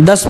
10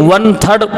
1/3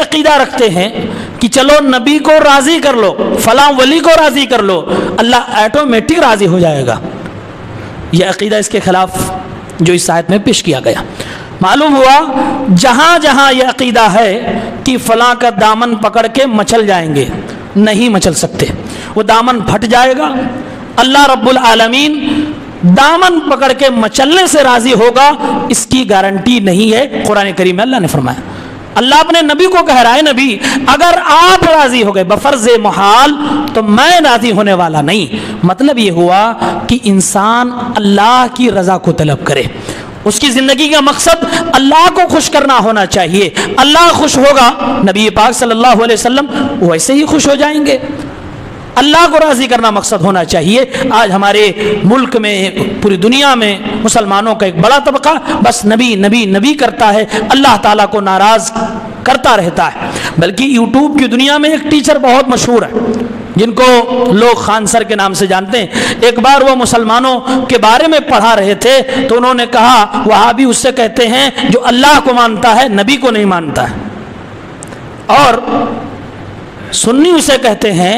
عقیدہ رکھتے ہیں کہ چلو نبی کو راضی کر لو، فلاں ولی کو راضی کر لو، اللہ آٹومیٹک راضی ہو جائے گا، یہ عقیدہ اس کے خلاف جو اس آیت میں پیش کیا گیا۔ معلوم ہوا جہاں جہاں یہ عقیدہ ہے کہ فلاں کا دامن پکڑ کے مچل جائیں گے، نہیں مچل سکتے، وہ دامن پھٹ جائے گا۔ اللہ رب العالمین دامن پکڑ کے مچلنے سے راضی ہوگا، اس کی گارنٹی نہیں ہے۔ قرآن کریم میں اللہ نے فرمایا، اللہ اپنے نبی کو کہہ رہا ہے، نبی اگر آپ راضی ہو گئے بفرض محال تو میں راضی ہونے والا نہیں۔ مطلب یہ ہوا کہ انسان اللہ کی رضا کو طلب کرے، اس کی زندگی کا مقصد اللہ کو خوش کرنا ہونا چاہیے۔ اللہ خوش ہوگا، نبی پاک صلی اللہ علیہ وسلم ویسے ہی خوش ہو جائیں گے۔ اللہ کو راضی کرنا مقصد ہونا چاہیے۔ آج ہمارے ملک میں، پوری دنیا میں مسلمانوں کا ایک بڑا طبقہ بس نبی نبی نبی کرتا ہے، اللہ تعالیٰ کو ناراض کرتا رہتا ہے۔ بلکہ یوٹیوب کی دنیا میں ایک ٹیچر بہت مشہور ہے جن کو لوگ خان سر کے نام سے جانتے ہیں۔ ایک بار وہ مسلمانوں کے بارے میں پڑھا رہے تھے تو انہوں نے کہا وہابی اس سے کہتے ہیں جو اللہ کو مانتا ہے نبی کو نہیں مانتا ہے، اور سنی اسے کہتے ہیں،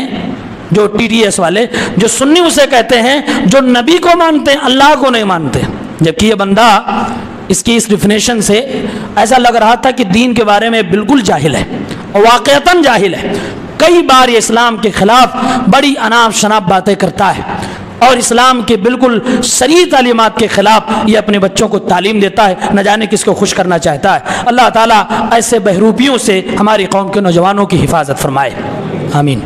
جو ٹی ٹی ایس والے جو سنی اسے کہتے ہیں جو نبی کو مانتے ہیں اللہ کو نہیں مانتے۔ جبکہ یہ بندہ اس کی اس ڈیفینیشن سے ایسا لگ رہا تھا کہ دین کے بارے میں بالکل جاہل ہے، واقعتاً جاہل ہے۔ کئی بار یہ اسلام کے خلاف بڑی اناپ شناپ باتیں کرتا ہے اور اسلام کے بالکل صریح تعلیمات کے خلاف یہ اپنے بچوں کو تعلیم دیتا ہے، نہ جانے کس کو خوش کرنا چاہتا ہے۔ اللہ تعالیٰ ایسے بہروپیوں سے ہماری قوم کے نوجوانوں کی حفاظت فرمائے، آمین۔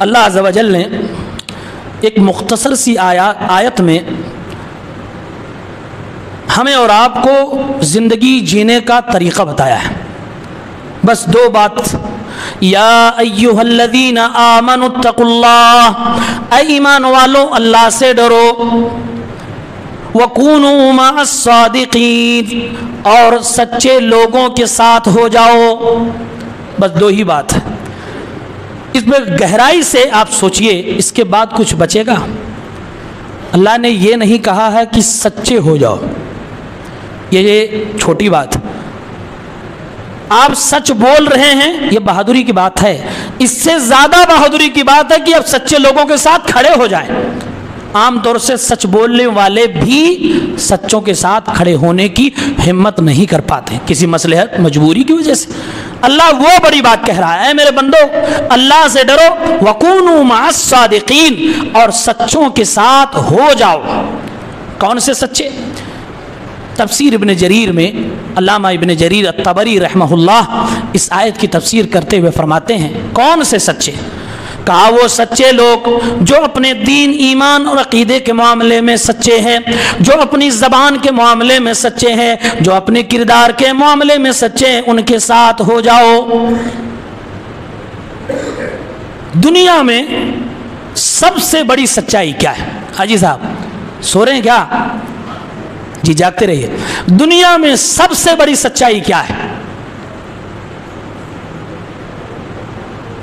اللہ عز و جل نے ایک مختصر سی آیت میں ہمیں اور آپ کو زندگی جینے کا طریقہ بتایا ہے، بس دو بات۔ یا ایھا الذین آمنوا اتقوا اللہ، اے ایمان والو اللہ سے ڈرو، وَكُونُوا مَعَ الصَّادِقِينَ، اور سچے لوگوں کے ساتھ ہو جاؤ، بس دو ہی بات ہے۔ اس میں گہرائی سے آپ سوچئے، اس کے بعد کچھ بچے گا؟ اللہ نے یہ نہیں کہا ہے کہ سچے ہو جاؤ، یہ چھوٹی بات۔ آپ سچ بول رہے ہیں یہ بہادری کی بات ہے، اس سے زیادہ بہادری کی بات ہے کہ آپ سچے لوگوں کے ساتھ کھڑے ہو جائیں۔ عام طور سے سچ بولنے والے بھی سچوں کے ساتھ کھڑے ہونے کی ہمت نہیں کر پاتے، کسی مصلحت مجبوری کی وجہ سے۔ اللہ وہ بڑی بات کہہ رہا ہے، میرے بندو اللہ سے ڈرو، وَكُونُوا مَعَ الصَّادِقِينَ، اور سچوں کے ساتھ ہو جاؤ۔ کون سے سچے؟ تفسیر ابن جریر میں علامہ ابن جریر الطبری رحمہ اللہ اس آیت کی تفسیر کرتے ہوئے فرماتے ہیں کون سے سچے؟ کہا وہ سچے لوگ جو اپنے دین ایمان اور عقیدے کے معاملے میں سچے ہیں، جو اپنی زبان کے معاملے میں سچے ہیں، جو اپنے کردار کے معاملے میں سچے ہیں، ان کے ساتھ ہو جاؤ۔ دنیا میں سب سے بڑی سچائی کیا ہے؟ حاجی صاحب سو رہے ہیں کیا؟ جی جاگتے رہیے۔ دنیا میں سب سے بڑی سچائی کیا ہے؟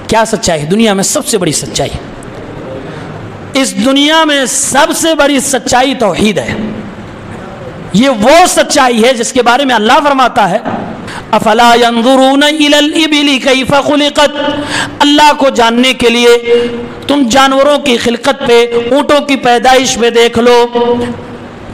کیا سچائی؟ دنیا میں سب سے بڑی سچائی، اس دنیا میں سب سے بڑی سچائی توحید ہے۔ یہ وہ سچائی ہے جس کے بارے میں اللہ فرماتا ہے افلا ينظرون الى الابل كيف خلقت، اللہ کو جاننے کے لیے تم جانوروں کی خلقت پہ، اونٹوں کی پیدائش پہ دیکھ لو،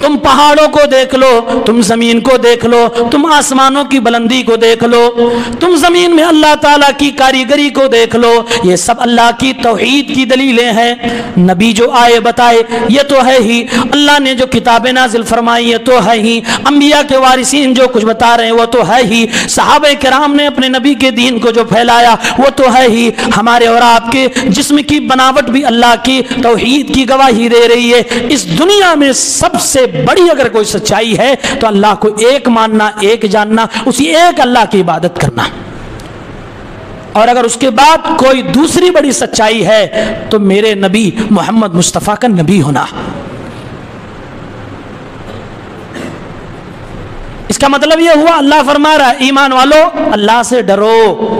تم پہاڑوں کو دیکھ لو، تم زمین کو دیکھ لو، تم آسمانوں کی بلندی کو دیکھ لو، تم زمین میں اللہ تعالیٰ کی کاریگری کو دیکھ لو، یہ سب اللہ کی توحید کی دلیلیں ہیں۔ نبی جو آئے بتائے یہ تو ہے ہی، اللہ نے جو کتابیں نازل فرمائی یہ تو ہے ہی، انبیاء کے وارثین جو کچھ بتا رہے ہیں وہ تو ہے ہی، صحابہ کرام نے اپنے نبی کے دین کو جو پھیلایا وہ تو ہے ہی، ہمارے اور آپ کے جسم کی بناوٹ بھی اللہ کی توحید کی گواہی دے رہی ہے۔ اس دنیا میں سب سے بڑی اگر کوئی سچائی ہے تو اللہ کو ایک ماننا، ایک جاننا، اسی ایک اللہ کی عبادت کرنا، اور اگر اس کے بعد کوئی دوسری بڑی سچائی ہے تو میرے نبی محمد مصطفیٰ کا نبی ہونا۔ اس کا مطلب یہ ہوا اللہ فرما رہا ہے ایمان والو اللہ سے ڈرو،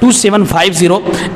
2750।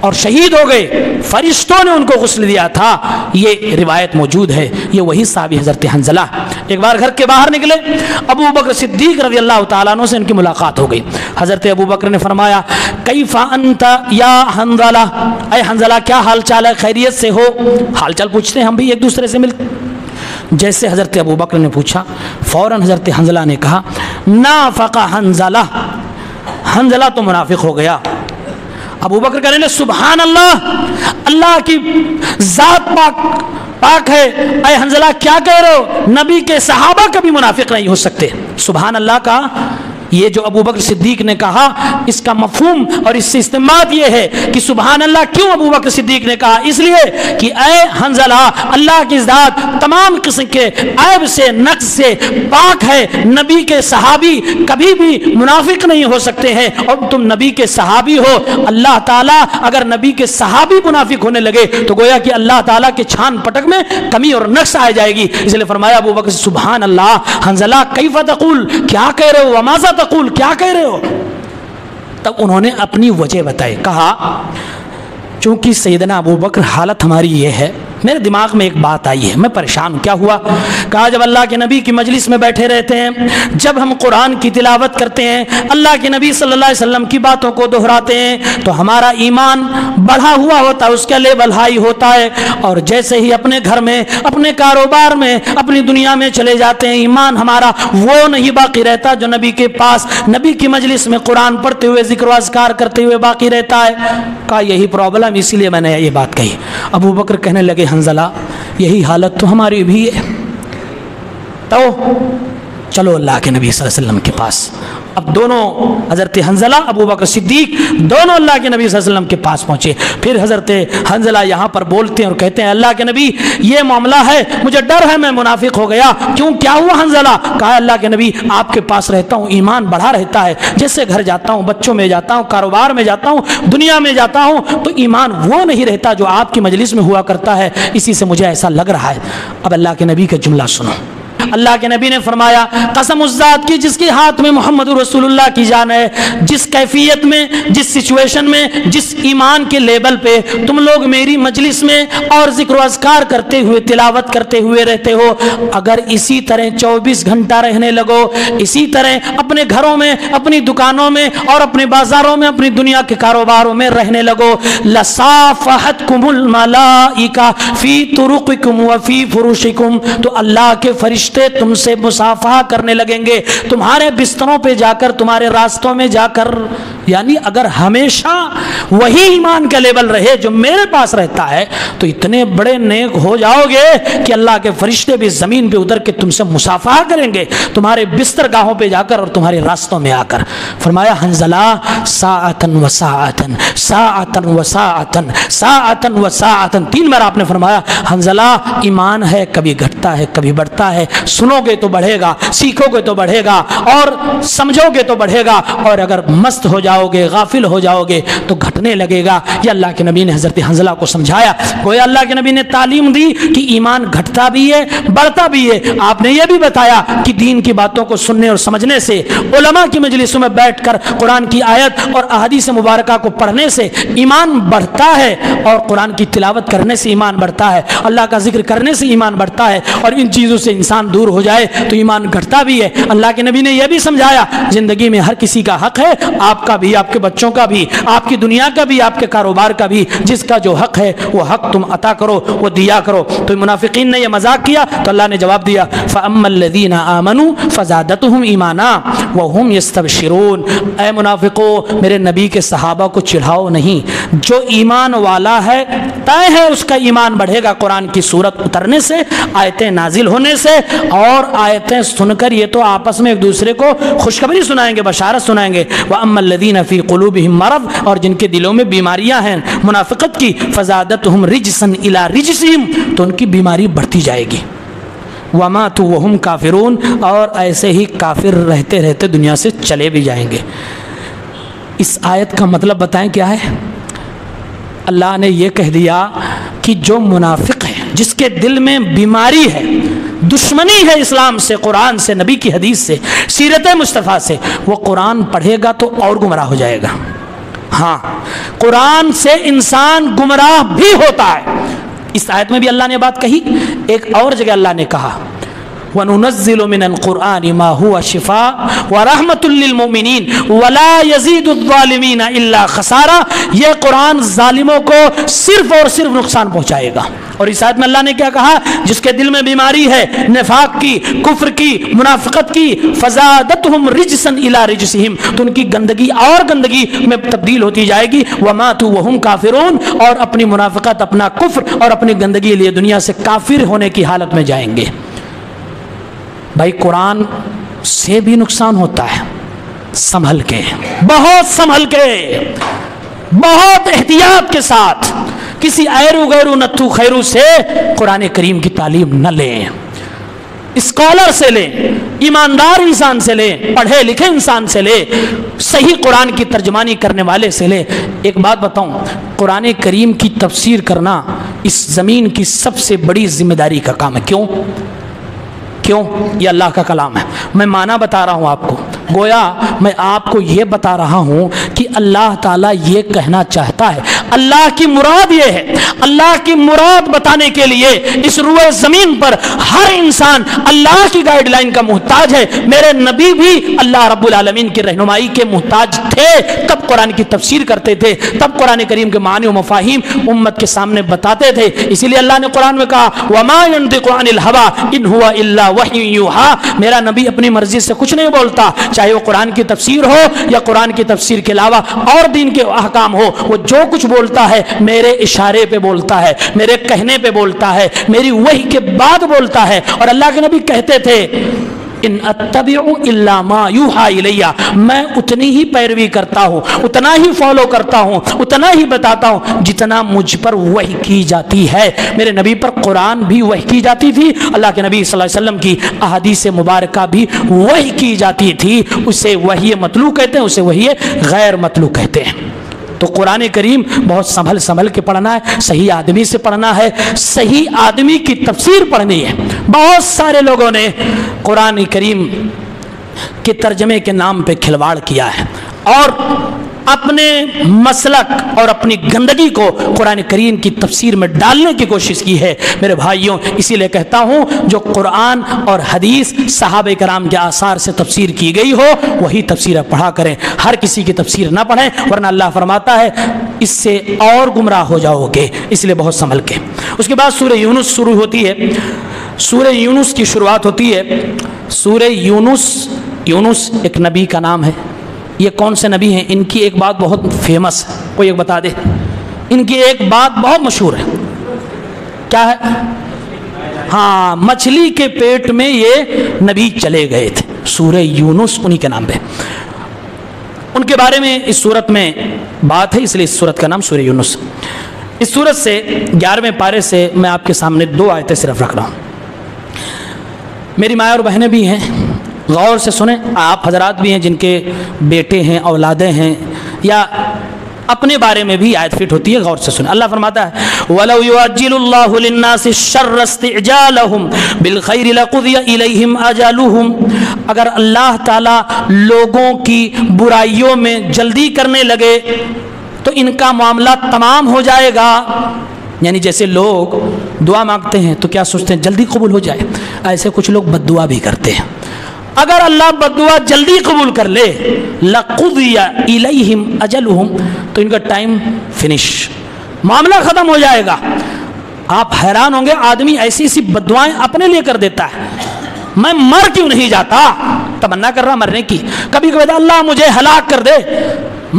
اور شہید ہو گئے، فرشتوں نے ان کو غسل دیا تھا، یہ روایت موجود ہے۔ یہ وہی صحابی حضرت حنظلہ، ایک بار گھر کے باہر نکلے، ابو بکر صدیق رضی اللہ تعالیٰ عنہ سے ان کی ملاقات ہو گئی۔ حضرت ابو بکر نے فرمایا کیف انت یا حنظلہ، اے حنظلہ کیا حال چال ہے، خیریت سے ہو؟ حال چال پوچھتے ہیں ہم بھی ایک دوسرے سے ملتے۔ جیسے حضرت ابو بکر نے پوچھا، فوراً حضرت حنظلہ نے کہا نافق حنظلہ، حنظلہ تو منافق ہو گیا۔ ابو بکر کہنے لگے سبحان اللہ، اللہ کی ذات پاک ہے، اے حنظلہ کیا کہہ رہے ہو، نبی کے صحابہ کبھی منافق نہیں ہو سکتے۔ سبحان اللہ کا یہ جو ابو بکر صدیق نے کہا، اس کا مفہوم اور اس سے استنباط یہ ہے کہ سبحان اللہ کیوں ابو بکر صدیق نے کہا، اس لیے کہ اے حنظلہ اللہ کی ذات تمام قسم کے عیب سے نقص سے پاک ہے، نبی کے صحابی کبھی بھی منافق نہیں ہو سکتے ہیں، اور تم نبی کے صحابی ہو، اللہ تعالیٰ اگر نبی کے صحابی منافق ہونے لگے تو گویا کہ اللہ تعالیٰ کے چھان پٹک میں کمی اور نقص آ جائے گی۔ اس لیے فرمایا ابو بکر سبحان اللہ، حنظلہ کیف تقول، کیا کہہ رہے ہو، وماذا تقول، کیا کہہ رہے ہو؟ تب انہوں نے اپنی وجہ بتائی، کہا چونکہ سیدنا ابو بکر حالت ہماری یہ ہے، میرے دماغ میں ایک بات آئی ہے، میں پریشان ہوں، کیا ہوا؟ کہا جب اللہ کے نبی کی مجلس میں بیٹھے رہتے ہیں، جب ہم قرآن کی تلاوت کرتے ہیں، اللہ کے نبی صلی اللہ علیہ وسلم کی باتوں کو دہراتے ہیں تو ہمارا ایمان بڑھا ہوا ہوتا ہے، اس کا لیول ہائی ہوتا ہے، اور جیسے ہی اپنے گھر میں، اپنے کاروبار میں، اپنی دنیا میں چلے جاتے ہیں، ایمان ہمارا وہ نہیں باقی رہتا جو نبی کے پاس نبی کی مجلس میں قرآن پڑھتے ہوئے ذکر و اذکار کرتے ہوئے باقی رہتا ہے۔ کہا یہی پرابلم، اسی لیے میں نے یہ بات کہی۔ ابو بکر کہنے لگے حنظلہ یہی حالت تو ہماری بھی ہے، تو چلو اللہ کے نبی صلی اللہ علیہ وسلم کے پاس۔ اب دونوں حضرت حنظلہ ابو بکر صدیق دونوں اللہ کے نبی صلی اللہ علیہ وسلم کے پاس پہنچے۔ پھر حضرت حنظلہ یہاں پر بولتے ہیں اور کہتے ہیں اللہ کے نبی یہ معاملہ ہے، مجھے ڈر ہے میں منافق ہو گیا۔ کیوں، کیا ہوا حنظلہ؟ کہا اللہ کے نبی آپ کے پاس رہتا ہوں ایمان بڑھا رہتا ہے، جیسے گھر جاتا ہوں، بچوں میں جاتا ہوں، کاروبار میں جاتا ہوں، دنیا میں جاتا ہوں تو ایمان وہ نہیں رہتا جو آپ کی مجلس میں ہوا کرتا ہے، اسی سے مجھے ایسا لگ رہا ہے۔ اب اللہ کے نبی کا جملہ سنو، اللہ کے نبی نے فرمایا قسم اس ذات کی جس کے ہاتھ میں محمد رسول اللہ کی جان ہے، جس کیفیت میں، جس سچویشن میں، جس ایمان کے لیبل پہ تم لوگ میری مجلس میں اور ذکر و اذکار کرتے ہوئے تلاوت کرتے ہوئے رہتے ہو، اگر اسی طرح 24 گھنٹہ رہنے لگو، اسی طرح اپنے گھروں میں، اپنی دکانوں میں اور اپنے بازاروں میں، اپنی دنیا کے کاروباروں میں رہنے لگو، لصافحتکم الملائکہ فی طرقکم وفی فرشکم، تو اللہ کے فرشتے تم سے مصافحہ کرنے لگیں گے، تمہارے بستروں پہ جا کر، تمہارے راستوں میں جا کر۔ یعنی اگر ہمیشہ وہی ایمان کا لیول رہے جو میرے پاس رہتا ہے تو اتنے بڑے نیک ہو جاؤ گے کہ اللہ کے فرشتے بھی زمین پہ اتر کے تم سے مصافحہ کریں گے، تمہارے بستر گاہوں پہ جا کر اور تمہارے راستوں میں آ کر۔ فرمایا حنظلہ ساعتن و ساعتن، ساعتن و ساعتن، ساعتن و ساعتن، 3 بار آپ نے فرمایا حنظلہ ایمان ہے کبھی گھٹتا ہے کبھی بڑھتا ہے، سنو گے تو بڑھے گا، سیکھو گے تو بڑھے گا، اور سمجھو گے تو بڑھے گا، اور اگر مست ہو جاؤ گے، غافل ہو جاؤ گے تو گھٹنے لگے گا۔ یہ اللہ کے نبی نے حضرت حنظلہ کو سمجھایا۔ گویا اللہ کے نبی نے تعلیم دی کہ ایمان گھٹتا بھی ہے بڑھتا بھی ہے۔ آپ نے یہ بھی بتایا کہ دین کی باتوں کو سننے اور سمجھنے سے، علماء کی مجلسوں میں بیٹھ کر قرآن کی آیت اور احادیث مبارکہ کو پڑھنے سے ایمان بڑھتا ہے، اور قرآن کی تلاوت کرنے سے ایمان بڑھتا ہے، اللہ کا ذکر کرنے سے ایمان بڑھتا ہے، اور ان چیزوں سے انسان دور ہو جائے تو ایمان گھٹتا بھی ہے۔ اللہ کے نبی نے یہ بھی سمجھایا زندگی میں ہر کسی کا حق ہے، آپ کا بھی، آپ کے بچوں کا بھی، آپ کی دنیا کا بھی، آپ کے کاروبار کا بھی، جس کا جو حق ہے وہ حق تم عطا کرو، وہ دیا کرو۔ تو منافقین نے یہ مذاق کیا تو اللہ نے جواب دیا فَأَمَّا الَّذِينَ آمَنُوا فَزَادَتْهُمْ إِيمَانًا وَهُمْ يَسْتَبْشِرُونَ۔ اے منافقو میرے نبی کے صحابہ کو چڑھاؤ نہیں، جو ایمان والا ہے طے ہے اس کا ایمان بڑھے گا قرآن کی سورت اترنے سے، آیتیں نازل ہونے سے، اور آیتیں سن کر یہ تو آپس میں ایک دوسرے کو خوشخبری سنائیں گے، بشارت سنائیں گے۔ وَأَمَّا الَّذِينَ فِي قُلُوبِهِم مَرَضٌ، اور جن کے دلوں میں بیماریاں ہیں منافقت کی، فَزَادَتْهُمْ رِجْسًا إِلَىٰ رِجْسِهِمْ، تو ان کی بیماری بڑھتی جائے گی۔ وَمَاتُوا وَهُمْ كَافِرُونَ، اور ایسے ہی کافر رہتے رہتے دنیا سے چلے بھی جائیں گے۔ اس آیت کا مطلب بتائیں کیا ہے؟ اللہ نے یہ کہہ دیا کہ جو منافق ہے، جس کے دل میں بیماری ہے، دشمنی ہے اسلام سے، قرآن سے، نبی کی حدیث سے، سیرت مصطفیٰ سے، وہ قرآن پڑھے گا تو اور گمراہ ہو جائے گا۔ ہاں قرآن سے انسان گمراہ بھی ہوتا ہے. اس آیت میں بھی اللہ نے بات کہی. ایک اور جگہ اللہ نے کہا وَنُنَزِّلُ مِنَ الْقُرْآنِ مَا هُوَ شِفَاءٌ وَرَحْمَةٌ لِّلْمُؤْمِنِينَ وَلَا يَزِيدُ الظَّالِمِينَ إِلَّا خَسَارًا. یہ قرآن ظالموں کو صرف اور صرف نقصان پہنچائے گا. اور اس آیت میں اللہ نے کیا کہا؟ جس کے دل میں بیماری ہے نفاق کی، کفر کی، منافقت کی، فَزَادَتْهُمْ رِجْسًا إِلَىٰ رِجْسِهِمْ، تو ان کی گندگی اور گندگی میں تبدیل ہوتی جائے گی. وَمَاتُوا وَهُمْ كَافِرُونَ، اور اپنی منافقت، اپنا کفر اور اپنی گندگی لیے دنیا سے کافر ہونے کی حالت میں جائیں گے. بھائی قرآن سے بھی نقصان ہوتا ہے. سنبھل کے، بہت سنبھل کے، بہت احتیاط کے ساتھ، کسی ایرو غیرو نتھو خیرو سے قرآن کریم کی تعلیم نہ لیں. اسکالر سے لیں، ایماندار انسان سے لیں، پڑھے لکھے انسان سے لیں، صحیح قرآن کی ترجمانی کرنے والے سے لیں. ایک بات بتاؤں، قرآن کریم کی تفسیر کرنا اس زمین کی سب سے بڑی ذمہ داری کا کام ہے. کیوں؟ یہ اللہ کا کلام ہے. میں معنی بتا رہا ہوں آپ کو، گویا میں آپ کو یہ بتا رہا ہوں کہ اللہ تعالیٰ یہ کہنا چاہتا ہے. اللہ کی مراد یہ ہے، اللہ کی مراد بتانے کے لیے اس روئے زمین پر ہر انسان اللہ کی گائیڈ لائن کا محتاج ہے. میرے نبی بھی اللہ رب العالمین کی رہنمائی کے محتاج تھے، تب قرآن کی تفسیر کرتے تھے، تب قرآن کریم کے معنی و مفاہیم امت کے سامنے بتاتے تھے. اسی لیے اللہ نے قرآن میں کہا وَمَا يَنطِقُ عَنِ الْهَوَىٰ إِنْ هُوَ إِلَّا وَحْيٌ يُوحَىٰ. میرا نبی اپنی مرضی سے کچھ نہیں بولتا، چاہے وہ قرآن کی تفسیر ہو یا قرآن کی تفسیر کے علاوہ اور دین کے احکام ہو. وہ جو کچھ بولتا ہے میرے اشارے پہ بولتا ہے، میرے کہنے پہ بولتا ہے، میری وحی کے بعد بولتا ہے. اور اللہ کے نبی کہتے تھے ان اتبع الا ما یوحى الی، میں اتنی ہی پیروی کرتا ہوں، اتنا ہی فالو کرتا ہوں، اتنا ہی بتاتا ہوں جتنا مجھ پر وحی کی جاتی ہے. میرے نبی پر قرآن بھی وحی کی جاتی تھی، اللہ کے نبی صلی اللہ علیہ وسلم کی احادیث مبارکہ بھی وحی کی جاتی تھی. اسے وحی مطلوع کہتے ہیں، اسے وحی غیر مطلوع کہتے ہیں. تو قرآن کریم بہت سنبھل کے پڑھنا ہے، صحیح آدمی سے پڑھنا ہے، صحیح آدمی کی تفسیر پڑھنی ہے. بہت سارے لوگوں نے قرآن کریم کے ترجمے کے نام پہ کھلواڑ کیا ہے اور اپنے مسلک اور اپنی گندگی کو قرآن کریم کی تفسیر میں ڈالنے کی کوشش کی ہے. میرے بھائیوں، اسی لیے کہتا ہوں جو قرآن اور حدیث صحابہ کرام کے آثار سے تفسیر کی گئی ہو وہی تفسیر پڑھا کریں، ہر کسی کی تفسیر نہ پڑھیں، ورنہ اللہ فرماتا ہے اس سے اور گمراہ ہو جاؤ گے. اس لیے بہت سنبھل کے. اس کے بعد سورہ یونس شروع ہوتی ہے. سورہ یونس کی شروعات ہوتی ہے. سورہ یونس ایک نبی کا نام ہے. یہ کون سے نبی ہیں؟ ان کی ایک بات بہت فیمس ہے، کوئی ایک بتا دے. ان کی ایک بات بہت مشہور ہے. کیا ہے؟ ہاں، مچھلی کے پیٹ میں یہ نبی چلے گئے تھے. سورہ یونس انہی کے نام پہ. ان کے بارے میں اس سورت میں بات ہے، اس لیے اس سورت کا نام سورہ یونس. اس سورت سے 11ویں پارے سے میں آپ کے سامنے 2 آیتیں صرف رکھ رہا ہوں. میری ماں اور بہنیں بھی ہیں، غور سے سنیں. آپ حضرات بھی ہیں جن کے بیٹے ہیں، اولادیں ہیں، یا اپنے بارے میں بھی آیت فٹ ہوتی ہے، غور سے سنیں. اللہ فرماتا ہے وَلَوْ يُعَجِّلُ اللَّهُ لِلنَّاسِ الشَّرَّ اسْتِعْجَالَهُمْ بِالْخَيْرِ لَقُضِيَ إِلَيْهِمْ أَجَلُهُمْ. اگر اللہ تعالیٰ لوگوں کی برائیوں میں جلدی کرنے لگے تو ان کا معاملہ تمام ہو جائے گا. یعنی جیسے لوگ دعا مانگتے ہیں تو کیا سوچتے ہیں جلدی قبول ہو جائے، ایسے کچھ لوگ بد دعا بھی کرتے ہیں. اگر اللہ بد دعا جلدی قبول کر لے لَقُضِيَ إِلَيْهِمْ أَجَلُهُمْ تو ان کا ٹائم فنش، معاملہ ختم ہو جائے گا. آپ حیران ہوں گے آدمی ایسی ایسی بد دعائیں اپنے لیے کر دیتا ہے. میں مر کیوں نہیں جاتا، تمنا کر رہا مرنے کی. کبھی کبھی اللہ مجھے ہلاک کر دے،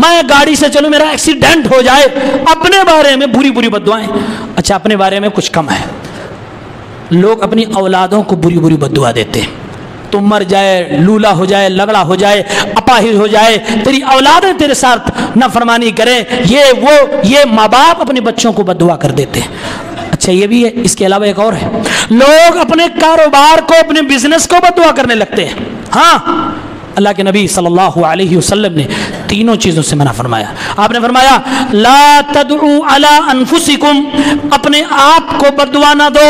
میں گاڑی سے چلوں، میرا ایکسیڈنٹ ہو جائے. اپنے بارے میں بری بری بد دعائیں. اچھا، اپنے بارے میں کچھ کم ہے، لوگ اپنی اولادوں کو بری بری بد دعا دیتے ہیں. تم مر جائے، لولا ہو جائے، لگڑا ہو جائے، اپاہج ہو جائے، تیری اولادیں تیرے ساتھ نافرمانی کریں، یہ ماں باپ اپنے بچوں کو بد دعا کر دیتے ہیں. اچھا، یہ بھی ہے. اس کے علاوہ ایک اور ہے، لوگ اپنے کاروبار کو، اپنے بزنس کو بد دعا کرنے لگتے ہیں. ہاں، اللہ کے نبی صلی اللہ علیہ وسلم نے تینوں چیزوں سے منع فرمایا. آپ نے فرمایا لا تدعوا علی انفسکم، اپنے آپ کو بد دعا نہ دو.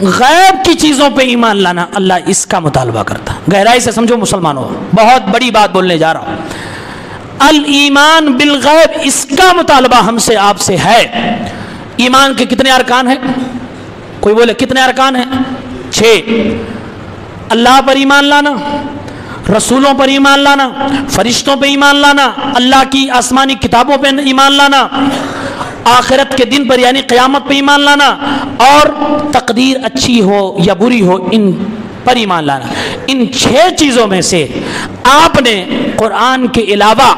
غیب کی چیزوں پہ ایمان لانا اللہ اس کا مطالبہ کرتا ہے. گہرائی سے سمجھو مسلمانوں، بہت بڑی بات بولنے جا رہا ہوں. الایمان بالغیب، اس کا مطالبہ ہم سے آپ سے ہے. ایمان کے کتنے ارکان ہیں؟ کوئی بولے کتنے ارکان ہیں؟ 6. اللہ پر ایمان لانا، رسولوں پر ایمان لانا، فرشتوں پہ ایمان لانا، اللہ کی آسمانی کتابوں پہ ایمان لانا، آخرت کے دن پر یعنی قیامت پہ ایمان لانا، اور تقدیر اچھی ہو یا بری ہو ان پر ایمان لانا. ان 6 چیزوں میں سے آپ نے قرآن کے علاوہ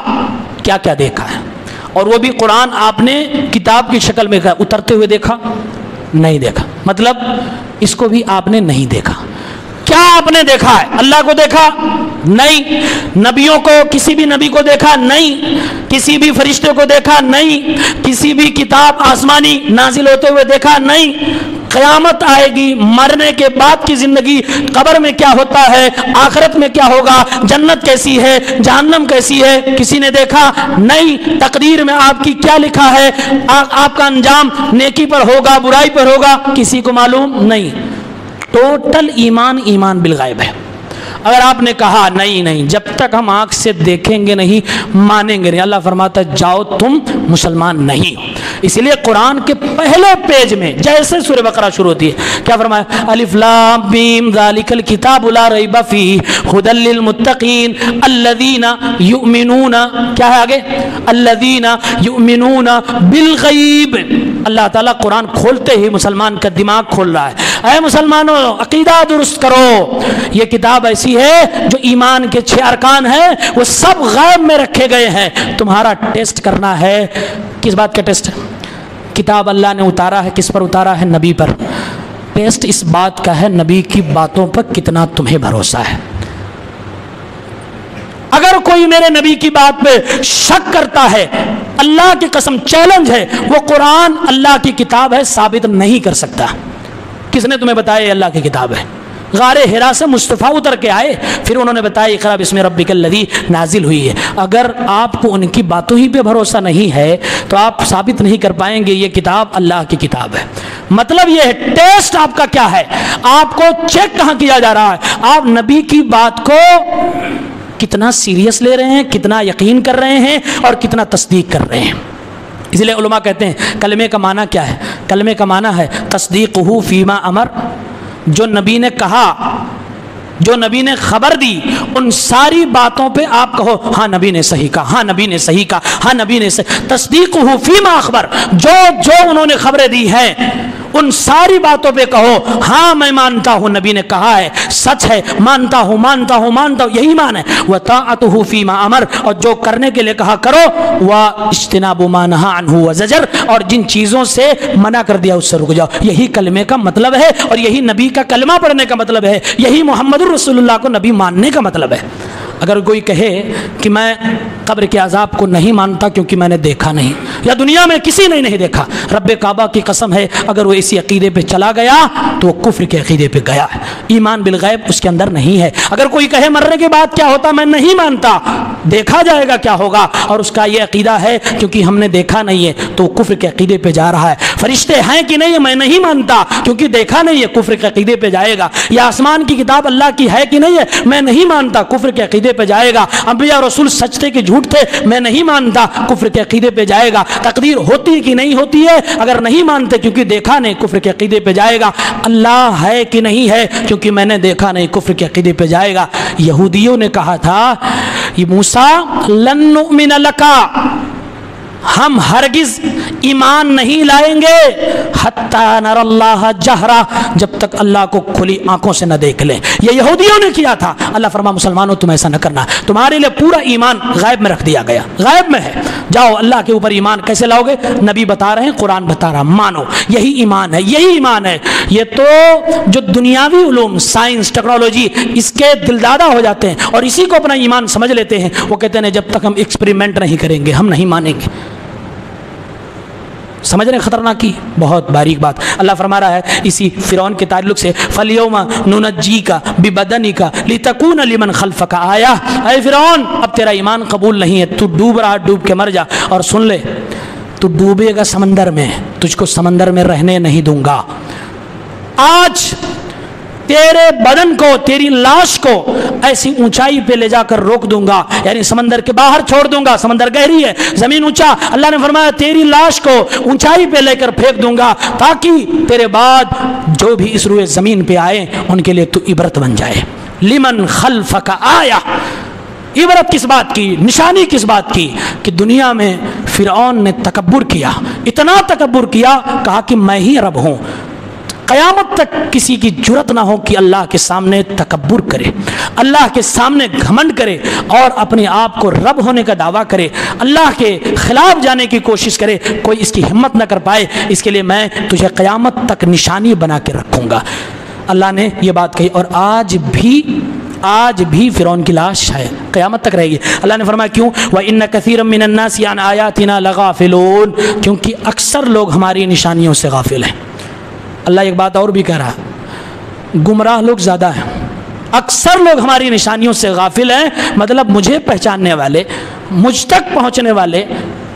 کیا کیا دیکھا ہے؟ اور وہ بھی قرآن آپ نے کتاب کی شکل میں اترتے ہوئے دیکھا؟ نہیں دیکھا. مطلب اس کو بھی آپ نے نہیں دیکھا. کیا آپ نے دیکھا ہے؟ اللہ کو دیکھا؟ نہیں. نبیوں کو، کسی بھی نبی کو دیکھا؟ نہیں. کسی بھی فرشتے کو دیکھا؟ نہیں. کسی بھی کتاب آسمانی نازل ہوتے ہوئے دیکھا؟ نہیں. قیامت آئے گی، مرنے کے بعد کی زندگی، قبر میں کیا ہوتا ہے، آخرت میں کیا ہوگا، جنت کیسی ہے، جہنم کیسی ہے، کسی نے دیکھا؟ نہیں. تقدیر میں آپ کی کیا لکھا ہے، آپ کا انجام نیکی پر ہوگا برائی پر ہوگا، کسی کو معلوم نہیں. ٹوٹل ایمان بالغیب ہے. اگر آپ نے کہا نہیں جب تک ہم آنکھ سے دیکھیں گے نہیں مانیں گے نہیں، اللہ فرماتا ہے جاؤ تم مسلمان نہیں ہو. اسی لیے قرآن کے پہلے پیج میں جیسے سورہ بقرہ شروع ہوتی ہے کیا فرمایا؟ الف لام میم ذالک الکتاب لا ریب فیہ ھدی للمتقین الذین یؤمنون، کیا ہے آگے؟ الذین یؤمنون بالغیب. اللہ تعالیٰ قرآن کھولتے ہی مسلمان کا دماغ کھول رہا ہے. اے مسلمانوں عقیدہ درست کرو، یہ کتاب ایسی ہے جو ایمان کے 6 ارکان ہیں وہ سب غیب میں رکھے گئے ہیں. تمہارا ٹیسٹ کرنا ہے. کس بات کا ٹیسٹ؟ کتاب اللہ نے اتارا ہے، کس پر اتارا ہے؟ نبی پر. ٹیسٹ اس بات کا ہے نبی کی باتوں پر کتنا تمہیں بھروسہ ہے. اگر کوئی میرے نبی کی بات پہ شک کرتا ہے، اللہ کی قسم چیلنج ہے، وہ قرآن اللہ کی کتاب ہے ثابت نہیں کر سکتا. کس نے تمہیں بتایا یہ اللہ کی کتاب ہے؟ غار حرا سے مصطفیٰ اتر کے آئے، پھر انہوں نے بتایا اقرا بسم ربک الذی نازل ہوئی ہے. اگر آپ کو ان کی باتوں ہی پہ بھروسہ نہیں ہے تو آپ ثابت نہیں کر پائیں گے یہ کتاب اللہ کی کتاب ہے. مطلب یہ ہے ٹیسٹ آپ کا کیا ہے، آپ کو چیک کہاں کیا جا رہا ہے، آپ نبی کی بات کو کتنا سیریس لے رہے ہیں، کتنا یقین کر رہے ہیں اور کتنا تصدیق کر رہے ہیں. اس لیے علماء کہتے ہیں کلمے کا معنی کیا ہے؟ کلمے کا معنی ہے تصدیقہ فیما امر. جو نبی نے کہا، جو نبی نے خبر دی، ان ساری باتوں پہ آپ کہو ہاں نبی نے صحیح کہا، ہاں نبی نے صحیح کہا، ہاں نبی نے صحیح. تصدیقہ فیما اخبر، جو انہوں نے خبریں دی ہیں ان ساری باتوں پہ کہو ہاں میں مانتا ہوں نبی نے کہا ہے، سچ ہے، مانتا ہوں مانتا ہوں مانتا ہوں، یہی ایمان ہے. وطاعتہ فیما امر، اور جو کرنے کے لیے کہا کرو، واجتناب ما نہی عنہ وزجر، اور جن چیزوں سے منع کر دیا اس سے رک جاؤ. یہی کلمے کا مطلب ہے اور یہی نبی کا کلمہ پڑھنے کا مطلب ہے، یہی محمد رسول اللہ کو نبی ماننے کا مطلب ہے. اگر کوئی کہے کہ میں قبر کے عذاب کو نہیں مانتا کیونکہ میں نے دیکھا نہیں، یا دنیا میں کسی نے نہیں دیکھا، رب کعبہ کی قسم ہے اگر وہ اسی عقیدے پہ چلا گیا تو وہ کفر کے عقیدے پہ گیا ہے. ایمان بالغیب اس کے اندر نہیں ہے. اگر کوئی کہے مرنے کے بعد کیا ہوتا میں نہیں مانتا، دیکھا جائے گا کیا ہوگا، اور اس کا یہ عقیدہ ہے کیونکہ ہم نے دیکھا نہیں ہے تو کفر کے عقیدے پہ جا رہا ہے. فرشتے ہیں کہ نہیں میں نہیں مانتا کیونکہ دیکھا نہیں ہے، کفر کے عقیدے پہ جائے گا. یا آسمان کی کتاب اللہ کی ہے کہ نہیں ہے، میں نہیں مانتا، کفر کے عقیدے پہ جائے گا. انبیاء رسول سچ تھے کہ جھوٹ تھے، میں نہیں مانتا، کفر کے عقیدے پہ جائے گا. تقدیر ہوتی کہ نہیں ہوتی ہے، اگر نہیں مانتے کیونکہ دیکھا نہیں، کفر کے عقیدے پہ جائے گا. اللہ ہے کہ نہیں ہے، کیونکہ میں نے دیکھا نہیں، کفر کے عقیدے پہ جائے گا. یہودیوں نے کہا تھا یہ موسیٰ لن نؤمن لکا، ہم ہرگز ایمان نہیں لائیں گے حتی نر اللہ جہرا، جب تک اللہ کو کھلی آنکھوں سے نہ دیکھ لیں. یہ یہودیوں نے کیا تھا. اللہ فرما مسلمانوں تم ایسا نہ کرنا، تمہارے لیے پورا ایمان غیب میں رکھ دیا گیا، غیب میں ہے. جاؤ اللہ کے اوپر ایمان کیسے لاؤ گے؟ نبی بتا رہے ہیں، قرآن بتا رہا، مانو. یہی ایمان ہے، یہی ایمان ہے. یہ تو جو دنیاوی علوم، سائنس، ٹیکنالوجی اس کے دلدادہ ہو جاتے ہیں اور اسی کو اپنا ایمان سمجھ لیتے ہیں، وہ کہتے ہیں جب تک ہم ایکسپریمنٹ نہیں کریں گے ہم نہیں مانیں گے. سمجھ رہے ہیں خطرناک کی بہت باریک بات. اللہ فرما رہا ہے اسی فرعون کے تعلق سے فَالْيَوْمَ نُنَجِّيكَ بِبَدَنِكَ لِتَكُونَ لِمَنْ خَلْفَكَ آیَةً. اے فرعون اب تیرا ایمان قبول نہیں ہے، تو ڈوب رہا، ڈوب کے مر جا. اور سن لے تو ڈوبے گا سمندر میں، تجھ کو سمندر میں رہنے نہیں دوں گا. آج تیرے بدن کو، تیری لاش کو ایسی اونچائی پہ لے جا کر روک دوں گا، یعنی سمندر کے باہر چھوڑ دوں گا، سمندر گہری ہے، زمین اونچا، اللہ نے فرمایا تیری لاش کو اونچائی پہ لے کر پھینک دوں گا تاکہ تیرے بعد جو بھی اس روئے زمین پہ آئے ان کے لیے تو عبرت بن جائے۔ لمن خلفک آیہ، عبرت کس بات کی، نشانی کس بات کی؟ کہ دنیا میں فرعون نے تکبر کیا، اتنا تکبر کیا، کہا کہ میں ہی رب ہوں۔ قیامت تک کسی کی جرت نہ ہو کہ اللہ کے سامنے تکبر کرے، اللہ کے سامنے گھمنڈ کرے اور اپنے آپ کو رب ہونے کا دعویٰ کرے، اللہ کے خلاف جانے کی کوشش کرے، کوئی اس کی ہمت نہ کر پائے۔ اس کے لیے میں تجھے قیامت تک نشانی بنا کے رکھوں گا۔ اللہ نے یہ بات کہی، اور آج بھی فرعون کی لاش ہے، قیامت تک رہے گی۔ اللہ نے فرمایا کیوں؟ وَإِنَّ كَثِيرًا مِّنَ النَّاسِ عَنْ آيَاتِنَا لَغَافِلُونَ، کیونکہ اکثر لوگ ہماری نشانیوں سے غافل ہیں۔ اللہ ایک بات اور بھی کہہ رہا ہے، گمراہ لوگ زیادہ ہیں، اکثر لوگ ہماری نشانیوں سے غافل ہیں، مطلب مجھے پہچاننے والے، مجھ تک پہنچنے والے،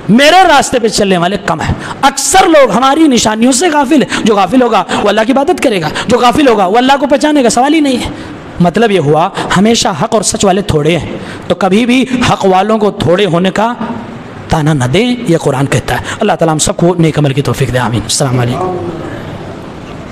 میرے راستے پہ چلنے والے کم ہیں۔ اکثر لوگ ہماری نشانیوں سے غافل ہیں۔ جو غافل ہوگا وہ اللہ کی عبادت کرے گا، جو غافل ہوگا وہ اللہ کو پہچانے کا سوال ہی نہیں ہے۔ مطلب یہ ہوا ہمیشہ حق اور سچ والے تھوڑے ہیں، تو کبھی بھی حق والوں کو تھوڑے ہونے کا تانا نہ دیں، یہ قرآن کہتا ہے۔ اللہ تعالیٰ ہم سب کو نیک عمل کی توفیق دے، آمین۔ السلام علیکم۔